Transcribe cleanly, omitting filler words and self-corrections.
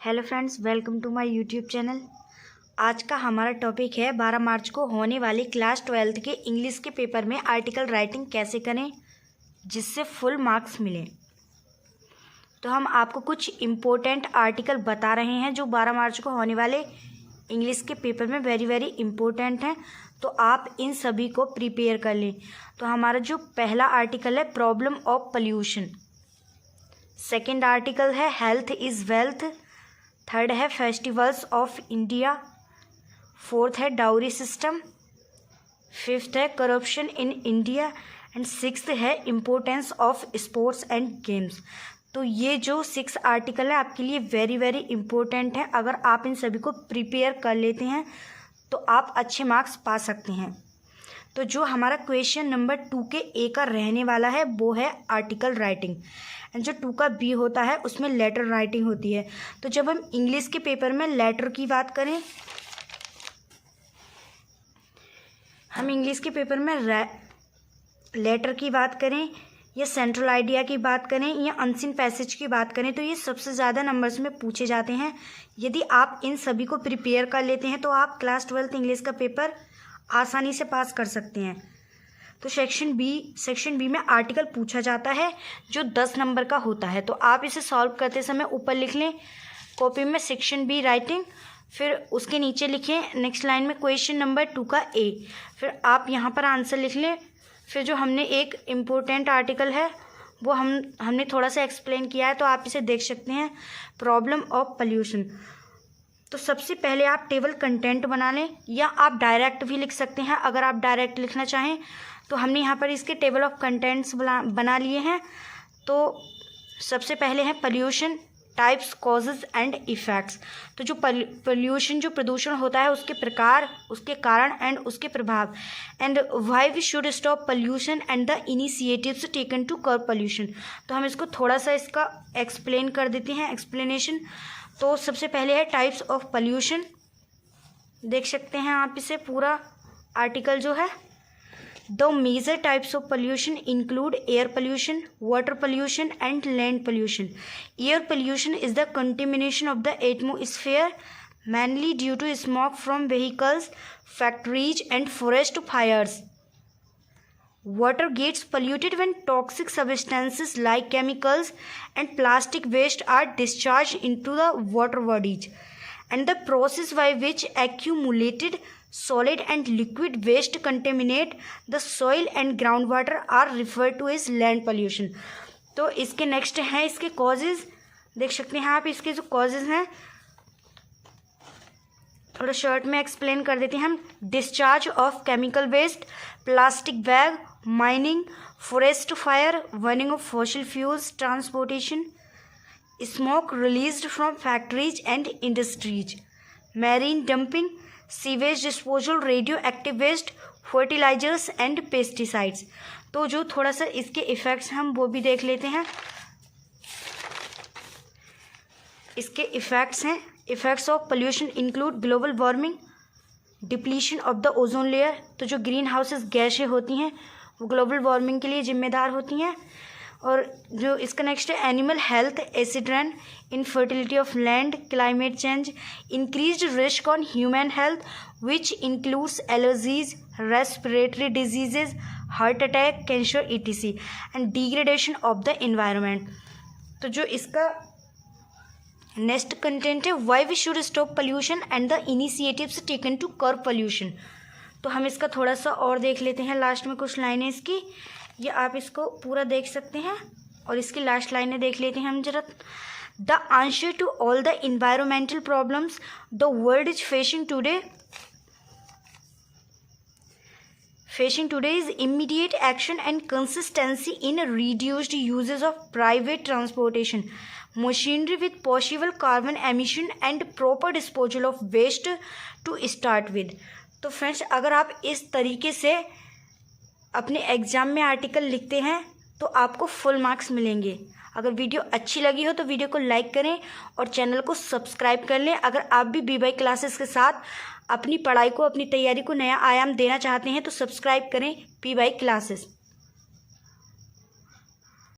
Hello friends, welcome to my YouTube channel. आज का हमारा टॉपिक है 12 मार्च को होने वाले क्लास 12th के इंग्लिश के पेपर में आर्टिकल राइटिंग कैसे करें जिससे फुल मार्क्स मिले। तो हम आपको कुछ इम्पोर्टेंट आर्टिकल बता रहे हैं जो 12 मार्च को होने वाले इंग्लिश के पेपर में वेरी इम्पोर्टेंट हैं, तो आप इन सभी को प्रिपेयर कर लें। तो हमारा जो पहला आर्टिकल है problem of pollution, second article है हेल्थ इज़ वेल्थ, थर्ड है फेस्टिवल्स ऑफ इंडिया, फोर्थ है डाउरी सिस्टम, फिफ्थ है corruption in India and sixth है importance of sports and games. तो ये जो 6 आर्टिकल है आपके लिए वेरी इम्पोर्टेंट है। अगर आप इन सभी को प्रिपेयर कर लेते हैं तो आप अच्छे मार्क्स पा सकते हैं। तो जो हमारा क्वेश्चन नंबर 2 के ए का रहने वाला है वो है आर्टिकल राइटिंग, एंड जो 2 का बी होता है उसमें लेटर राइटिंग होती है। तो जब हम इंग्लिश के पेपर में लेटर की बात करें, हम इंग्लिश के पेपर में लेटर की बात करें या सेंट्रल आइडिया की बात करें या अनसीन पैसेज की बात करें, तो ये सबसे ज़्यादा नंबर्स में पूछे जाते हैं। यदि आप इन सभी को प्रिपेयर कर लेते हैं तो आप क्लास 12th इंग्लिश का पेपर आसानी से पास कर सकते हैं। तो सेक्शन बी में आर्टिकल पूछा जाता है जो 10 नंबर का होता है। तो आप इसे सॉल्व करते समय ऊपर लिख लें कॉपी में सेक्शन बी राइटिंग, फिर उसके नीचे लिखें नेक्स्ट लाइन में क्वेश्चन नंबर 2 का ए, फिर आप यहाँ पर आंसर लिख लें। फिर जो हमने एक इम्पोर्टेंट आर्टिकल है वो हमने थोड़ा सा एक्सप्लेन किया है, तो आप इसे देख सकते हैं प्रॉब्लम ऑफ पोल्यूशन। तो सबसे पहले आप टेबल कंटेंट बना लें या आप डायरेक्ट भी लिख सकते हैं। अगर आप डायरेक्ट लिखना चाहें तो हमने यहाँ पर इसके टेबल ऑफ कंटेंट्स बना लिए हैं। तो सबसे पहले है pollution, types, causes and effects. तो जो पोल्यूशन जो प्रदूषण होता है उसके प्रकार, उसके कारण एंड उसके प्रभाव, and why we should stop pollution and the initiatives taken to curb pollution. तो हम इसको थोड़ा सा इसका एक्सप्लेन कर देते हैं, एक्सप्लेनेशन। तो सबसे पहले है टाइप्स ऑफ पोल्यूशन, देख सकते हैं आप इसे पूरा आर्टिकल जो है। The major types of pollution include air pollution, water pollution and land pollution. Air pollution is the contamination of the atmosphere mainly due to smoke from vehicles, factories and forest fires. Water gets polluted when toxic substances like chemicals and plastic waste are discharged into the water bodies, and the process by which accumulated solid and liquid waste contaminate the soil and groundwater are referred to as land pollution. तो इसके next हैं इसके causes, देख सकते हैं आप इसके जो कॉजेज हैं थोड़ा शॉर्ट में एक्सप्लेन कर देते हैं हम। Discharge of chemical waste, plastic bag, mining, forest fire, burning of fossil fuels, transportation, smoke released from factories and industries, marine dumping, sewage disposal, radioactive waste, fertilisers and pesticides. तो जो थोड़ा सा इसके effects हम वो भी देख लेते हैं। इसके इफ़ेक्ट्स हैं, effects of pollution include global warming, depletion of the ozone layer. तो जो ग्रीन हाउसेस गैसें होती हैं वो ग्लोबल वार्मिंग के लिए जिम्मेदार होती हैं। और जो इसका नेक्स्ट है animal health, acid rain, infertility of land, climate change, increased risk on human health which includes allergies, respiratory diseases, heart attack, cancer etc, and degradation of the environment. तो जो इसका नेक्स्ट कंटेंट है why we should stop pollution and the initiatives taken to curb pollution. तो हम इसका थोड़ा सा और देख लेते हैं, लास्ट में कुछ लाइनें इसकी, ये आप इसको पूरा देख सकते हैं और इसकी लास्ट लाइनें देख लेते हैं हम जरा। The answer to all the environmental problems the world is facing today is immediate action and consistency in reduced uses of private transportation, machinery with possible carbon emission and proper disposal of waste to start with. तो friends, अगर आप इस तरीके से अपने exam में article लिखते हैं तो आपको फुल मार्क्स मिलेंगे। अगर वीडियो अच्छी लगी हो तो वीडियो को लाइक करें और चैनल को सब्सक्राइब कर लें। अगर आप भी बी वाई क्लासेस के साथ अपनी पढ़ाई को, अपनी तैयारी को नया आयाम देना चाहते हैं तो सब्सक्राइब करें बी वाई क्लासेस।